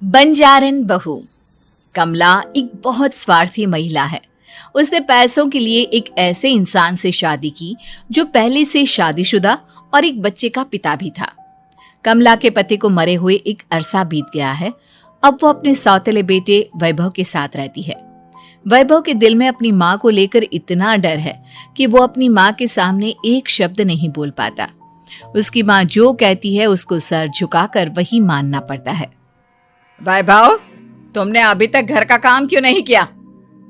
बंजारन बहू। कमला एक बहुत स्वार्थी महिला है। उसने पैसों के लिए एक ऐसे इंसान से शादी की जो पहले से शादीशुदा और एक बच्चे का पिता भी था। कमला के पति को मरे हुए एक अरसा बीत गया है। अब वो अपने सौतेले बेटे वैभव के साथ रहती है। वैभव के दिल में अपनी माँ को लेकर इतना डर है कि वो अपनी माँ के सामने एक शब्द नहीं बोल पाता। उसकी माँ जो कहती है उसको सर झुकाकर वही मानना पड़ता है। वैभव, तुमने अभी तक घर का काम क्यों नहीं किया?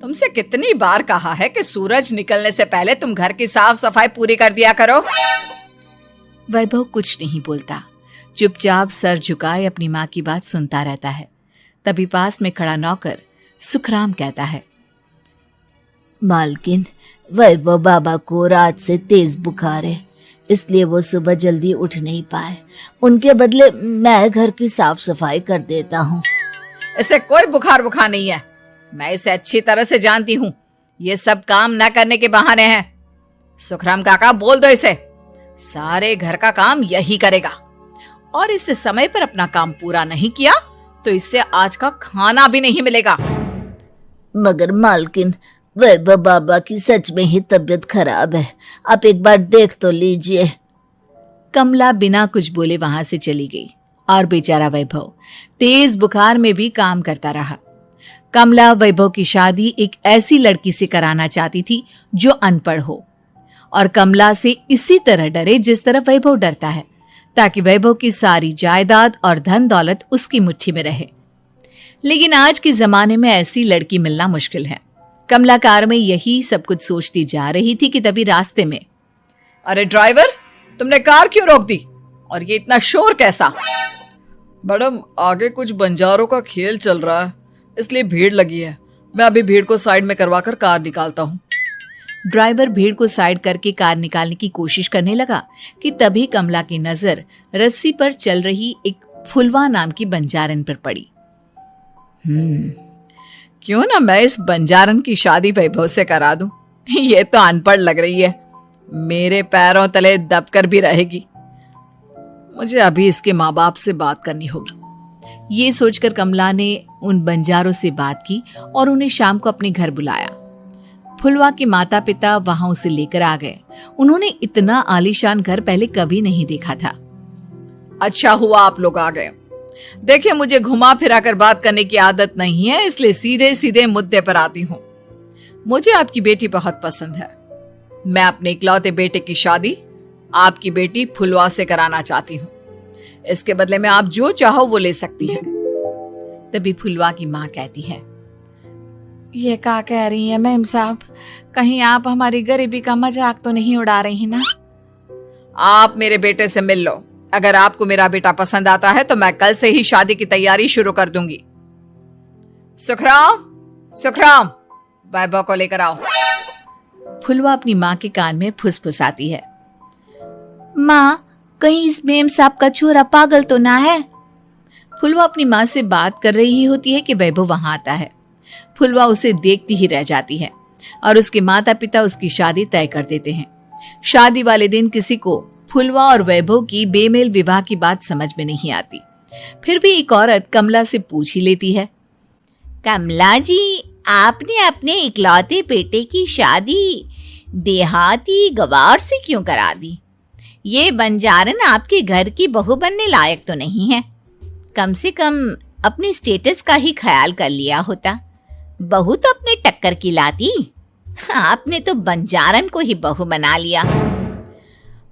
तुमसे कितनी बार कहा है कि सूरज निकलने से पहले तुम घर की साफ सफाई पूरी कर दिया करो। वैभव कुछ नहीं बोलता, चुपचाप सर झुकाए अपनी माँ की बात सुनता रहता है। तभी पास में खड़ा नौकर सुखराम कहता है, मालकिन, वैभव बाबा को रात से तेज बुखार है, इसलिए वो सुबह जल्दी उठ नहीं पाए। उनके बदले मैं घर की साफ सफाई कर देता हूँ। इसे कोई बुखार नहीं है। मैं इसे अच्छी तरह से जानती हूँ। ये सब काम न करने के बहाने हैं। सुखराम काका, बोल दो इसे, सारे घर का काम यही करेगा। और इससे समय पर अपना काम पूरा नहीं किया तो इससे आज का खाना भी नहीं मिलेगा। मगर मालकिन, वैभव बाबा की सच में ही तबीयत खराब है, आप एक बार देख तो लीजिए। कमला बिना कुछ बोले वहां से चली गई और बेचारा वैभव तेज बुखार में भी काम करता रहा। कमला वैभव की शादी एक ऐसी लड़की से कराना चाहती थी जो अनपढ़ हो और कमला से इसी तरह डरे जिस तरह वैभव डरता है, ताकि वैभव की सारी जायदाद और धन दौलत उसकी मुट्ठी में रहे। लेकिन आज के जमाने में ऐसी लड़की मिलना मुश्किल है। कमला कार में यही सब कुछ सोचती जा रही थी कि तभी रास्ते में, अरे ड्राइवर, तुमने कार क्यों रोक दी? और ये इतना शोर कैसा? मैडम, आगे कुछ बंजारों का खेल चल रहा है, इसलिए भीड़ लगी है। मैं अभी भीड़ को साइड में करवाकर कार निकालता हूँ। ड्राइवर भीड़ को साइड करके कार निकालने की कोशिश करने लगा कि तभी कमला की नजर रस्सी पर चल रही एक फुलवा नाम की बंजारन पर पड़ी। क्यों ना मैं इस बंजारन की शादी वैभव से करा दूं? ये तो अनपढ़ लग रही है, मेरे पैरों तले दबकर भी रहेगी। मुझे अभी इसके माँ बाप से बात करनी होगी। ये सोचकर कमला ने उन बंजारों से बात की और उन्हें शाम को अपने घर बुलाया। फुलवा के माता पिता वहां उसे लेकर आ गए। उन्होंने इतना आलीशान घर पहले कभी नहीं देखा था। अच्छा हुआ आप लोग आ गए। देखिए, मुझे घुमा फिरा कर बात करने की आदत नहीं है, इसलिए सीधे सीधे मुद्दे पर आती हूँ। मुझे आपकी बेटी बहुत पसंद है। मैं अपने इकलौते बेटे की शादी आपकी बेटी फुलवा से कराना चाहती हूँ। इसके बदले में आप जो चाहो वो ले सकती हैं। तभी फुलवा की माँ कहती है, ये क्या कह रही है मैम साहब? कहीं आप हमारी गरीबी का मजाक तो नहीं उड़ा रही ना? आप मेरे बेटे से मिल लो। अगर आपको मेरा बेटा पसंद आता है तो मैं कल से ही शादी की तैयारी शुरू कर दूंगी। सुखराम, वैभव को लेकर आओ। फुलवा अपनी माँ के कान में फुसफुसाती है, माँ, कहीं इस मेम साहब का छोरा पागल तो ना है? फुलवा अपनी माँ से बात कर रही होती है कि वैभव वहां आता है। फुलवा उसे देखती ही रह जाती है और उसके माता पिता उसकी शादी तय कर देते हैं। शादी वाले दिन किसी को फुलवा और वैभव की बेमेल विवाह की बात समझ में नहीं आती। फिर भी एक औरत कमला से पूछ ही लेती है, कमला जी, आपने अपने इकलौते बेटे की शादी देहाती गवार से क्यों करा दी? ये बंजारन आपके घर की बहू बनने लायक तो नहीं है। कम से कम अपने स्टेटस का ही ख्याल कर लिया होता। बहू तो अपने टक्कर की लाती, आपने तो बंजारन को ही बहू बना लिया।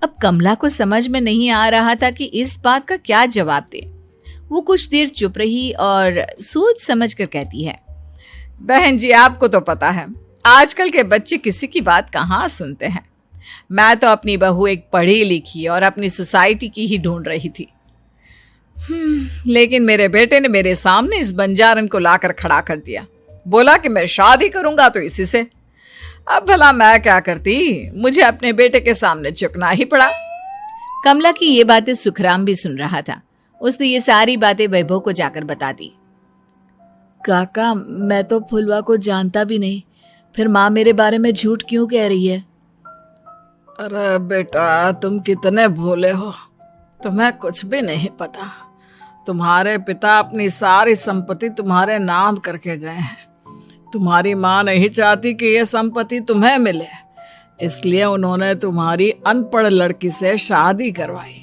अब कमला को समझ में नहीं आ रहा था कि इस बात का क्या जवाब दे। वो कुछ देर चुप रही और सोच समझ कर कहती है, बहन जी, आपको तो पता है आजकल के बच्चे किसी की बात कहाँ सुनते हैं। मैं तो अपनी बहू एक पढ़ी लिखी और अपनी सोसाइटी की ही ढूंढ रही थी। लेकिन मेरे बेटे ने मेरे सामने इस बंजारन को लाकर खड़ा कर दिया। बोला कि मैं शादी करूंगा तो इसी से। अब भला मैं क्या करती, मुझे अपने बेटे के सामने झुकना ही पड़ा। कमला की ये बातें सुखराम भी सुन रहा था। उसने ये सारी बातें वैभव को जाकर बता दी। काका, मैं तो फुलवा को जानता भी नहीं, फिर माँ मेरे बारे में झूठ क्यों कह रही है? अरे बेटा, तुम कितने भोले हो, तुम्हें कुछ भी नहीं पता। तुम्हारे पिता अपनी सारी संपत्ति तुम्हारे नाम करके गए हैं। तुम्हारी माँ नहीं चाहती कि यह संपत्ति तुम्हें मिले, इसलिए उन्होंने तुम्हारी अनपढ़ लड़की से शादी करवाई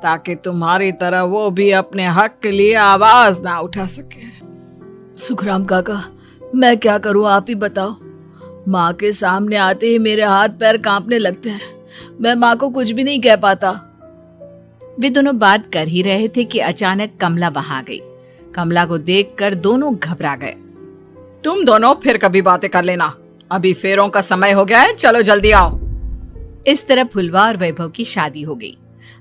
ताकि तुम्हारी तरह वो भी अपने हक के लिए आवाज ना उठा सके। सुखराम काका, मैं क्या करूं, आप ही बताओ। माँ के सामने आते ही मेरे हाथ पैर कांपने लगते हैं। मैं माँ को कुछ भी नहीं कह पाता। वे दोनों बात कर ही रहे थे कि अचानक कमला वहां आ गई। कमला को देखकर दोनों घबरा गए। तुम दोनों फिर कभी बातें कर लेना, अभी फेरों का समय हो गया है, चलो जल्दी आओ। इस तरह फुलवा और वैभव की शादी हो गई।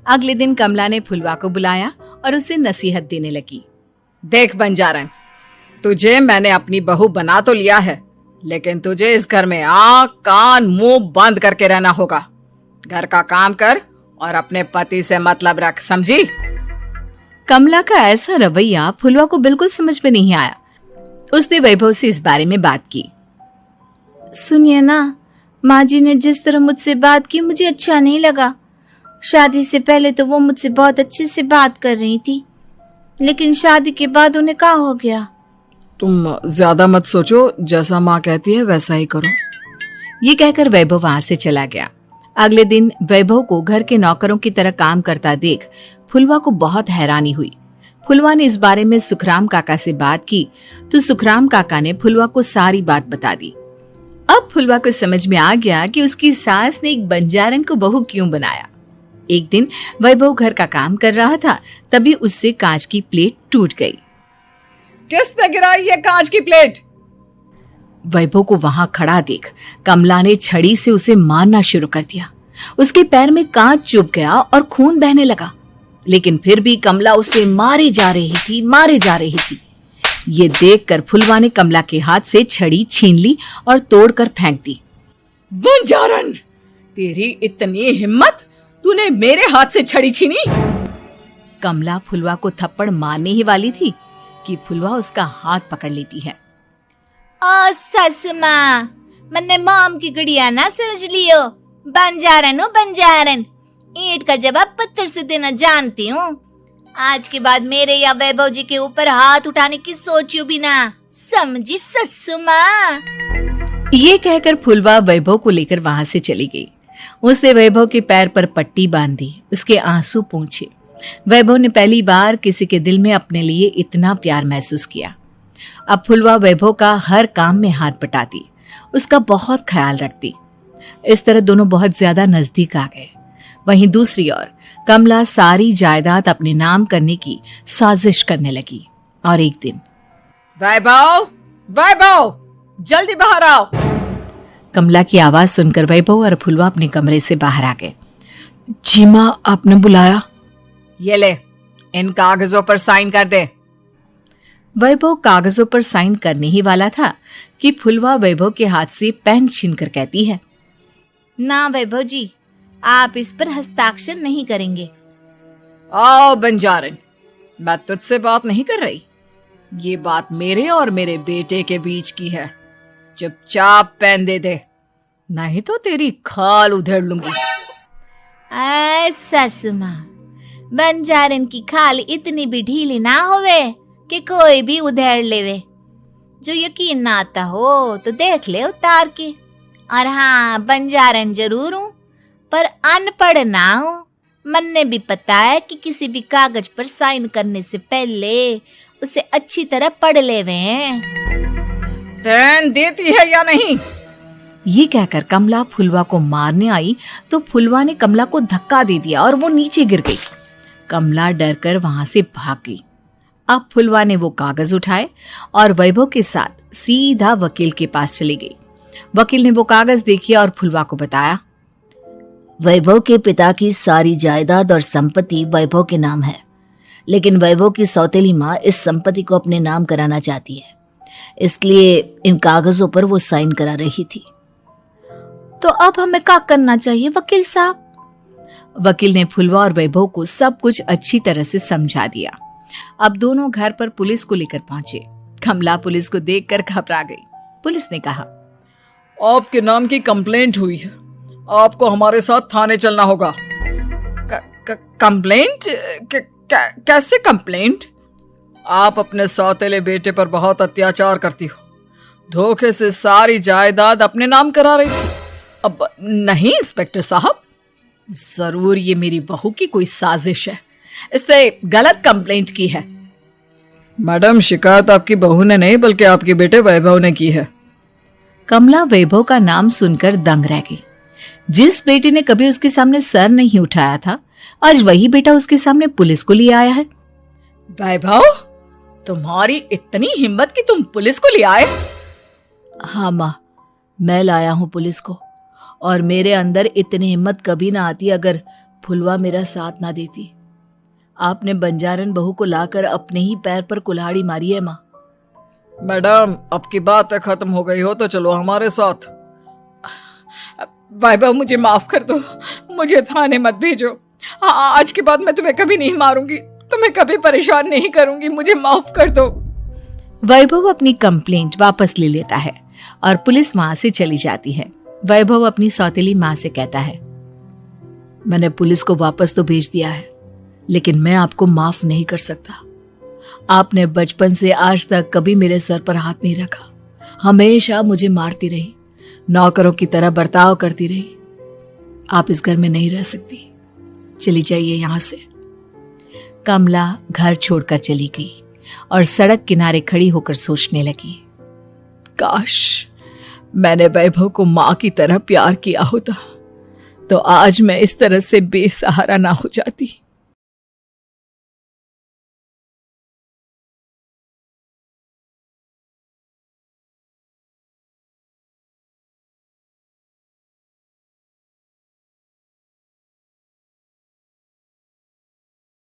अगले दिन कमला ने फुलवा को बुलाया और उसे नसीहत देने लगी। देख बंजारन, तुझे मैंने अपनी बहू बना तो लिया है, लेकिन तुझे इस घर में आंख कान मुंह बंद करके रहना होगा। घर का काम कर और अपने पति से मतलब रख, समझी? कमला का ऐसा रवैया फुलवा को बिल्कुल समझ में नहीं आया। उसने वैभव से इस बारे में बात की। सुनिए ना, माँ जी ने जिस तरह मुझसे बात की मुझे अच्छा नहीं लगा। शादी से पहले तो वो मुझसे बहुत अच्छे से बात कर रही थी, लेकिन शादी के बाद उन्हें क्या हो गया? तुम ज्यादा मत सोचो, जैसा माँ कहती है वैसा ही करो। ये कहकर वैभव वहां से चला गया। अगले दिन वैभव को घर के नौकरों की तरह काम करता देख फुलवा को बहुत हैरानी हुई। फुलवा ने इस बारे में सुखराम काका से बात की तो सुखराम काका ने फुलवा को सारी बात बता दी। अब फुलवा को समझ में आ गया कि उसकी सास ने एक बंजारन को बहू क्यों बनाया। एक दिन वैभव घर का काम कर रहा था, तभी उससे कांच की प्लेट टूट गई। किसने गिराई ये कांच की प्लेट? वैभव को वहां खड़ा देख कमला ने छड़ी से उसे मारना शुरू कर दिया। उसके पैर में कांच चुभ गया और खून बहने लगा, लेकिन फिर भी कमला उसे मारे जा रही थी। ये देखकर फुलवा ने कमला के हाथ से छड़ी छीन ली और तोड़कर फेंक दी। बंजारन, तेरी इतनी हिम्मत, तूने मेरे हाथ से छड़ी छीनी? कमला फुलवा को थप्पड़ मारने ही वाली थी कि फुलवा उसका हाथ पकड़ लेती है। ओ सस माँ, मैंने मॉम की गुड़िया ना समझ लियो। बंजारन, ईंट का जवाब पत्थर से देना जानती हूँ। आज के बाद मेरे या वैभव जी के ऊपर हाथ उठाने की सोचियो भी ना, समझी ससु माँ? ये कहकर फुलवा वैभव को लेकर वहां से चली गई। उसने वैभव के पैर पर पट्टी बांधी, उसके आंसू पोंछे। वैभव ने पहली बार किसी के दिल में अपने लिए इतना प्यार महसूस किया। अब फुलवा वैभव का हर काम में हाथ बटाती, उसका बहुत ख्याल रखती। इस तरह दोनों बहुत ज्यादा नजदीक आ गए। वहीं दूसरी ओर कमला सारी जायदाद अपने नाम करने की साजिश करने लगी। और एक दिन, वैभव, जल्दी बाहर आओ। कमला की आवाज सुनकर वैभव और फुलवा अपने कमरे से बाहर आ गए। जी माँ, आपने बुलाया? ये ले, इन कागजों पर साइन कर दे। वैभव कागजों पर साइन करने ही वाला था कि फुलवा वैभव के हाथ से पेन छीनकर कहती है, ना वैभव जी, आप इस पर हस्ताक्षर नहीं करेंगे। आओ बंजारन, मैं तुझसे बात नहीं कर रही। ये बात मेरे और मेरे बेटे के बीच की है। चुपचाप पेन दे दे, नहीं तो तेरी खाल उधेड़ लूंगी। ससु माँ, बंजारन की खाल इतनी भी ढीली ना होवे कि कोई भी उधेड़ लेवे। जो यकीन ना आता हो तो देख ले उतार के। और हाँ, बंजारन जरूर हूँ पर अनपढ़ ना हूँ। मन्ने भी पता है कि किसी भी कागज पर साइन करने से पहले उसे अच्छी तरह पढ़ लेवे हैं। पेन देती है या नहीं? ये कहकर कमला फुलवा को मारने आई तो फुलवा ने कमला को धक्का दे दिया और वो नीचे गिर गई। कमला डरकर वहां से भाग गई। अब फुलवा ने वो कागज उठाए और वैभव के साथ सीधा वकील के पास चली गई। वकील ने वो कागज देखे और फुलवा को बताया, वैभव के पिता की सारी जायदाद और संपत्ति वैभव के नाम है, लेकिन वैभव की सौतेली माँ इस संपत्ति को अपने नाम कराना चाहती है, इसलिए इन कागजों पर वो साइन करा रही थी। तो अब हमें क्या करना चाहिए वकील साहब? वकील ने फुलवा और वैभव को सब कुछ अच्छी तरह से समझा दिया। अब दोनों घर पर पुलिस को लेकर पहुंचे। कमला पुलिस को देखकर घबरा गई। पुलिस ने कहा, आपके नाम की कंप्लेंट हुई है, आपको हमारे साथ थाने चलना होगा। कंप्लेंट? कैसे कंप्लेंट? आप अपने सौतेले बेटे पर बहुत अत्याचार करती हो, धोखे से सारी जायदाद अपने नाम करा रही थी। अब नहीं इंस्पेक्टर साहब, जरूर ये मेरी बहू की कोई साजिश है, इसने गलत कंप्लेंट की है। मैडम, शिकायत आपकी बहू ने नहीं बल्कि आपके बेटे वैभव ने की है। कमला वैभव का नाम सुनकर दंग रह गई। जिस बेटे ने कभी उसके सामने सर नहीं उठाया था, आज वही बेटा उसके सामने पुलिस को लिए आया है। वैभव, तुम्हारी इतनी हिम्मत कि तुम पुलिस को ले आए? हाँ माँ, मैं लाया हूँ पुलिस को, और मेरे अंदर इतनी हिम्मत कभी ना आती अगर फुलवा मेरा साथ ना देती। आपने बंजारन बहू को लाकर अपने ही पैर पर कुल्हाड़ी मारी है माँ। मैडम, आपकी बात खत्म हो गई हो तो चलो हमारे साथ। वैभव, मुझे माफ कर दो, मुझे थाने मत भेजो। आज के बाद मैं तुम्हें कभी नहीं मारूंगी, तुम्हें कभी परेशान नहीं करूंगी, मुझे माफ कर दो। वैभव अपनी कंप्लेंट वापस ले लेता है और पुलिस वहां से चली जाती है। वैभव अपनी सौतेली माँ से कहता है, मैंने पुलिस को वापस तो भेज दिया है, लेकिन मैं आपको माफ नहीं कर सकता। आपने बचपन से आज तक कभी मेरे सर पर हाथ नहीं रखा, हमेशा मुझे मारती रही, नौकरों की तरह बर्ताव करती रही। आप इस घर में नहीं रह सकती, चली जाइए यहां से। कमला घर छोड़कर चली गई और सड़क किनारे खड़ी होकर सोचने लगी, काश मैंने वैभव को मां की तरह प्यार किया होता तो आज मैं इस तरह से बेसहारा ना हो जाती।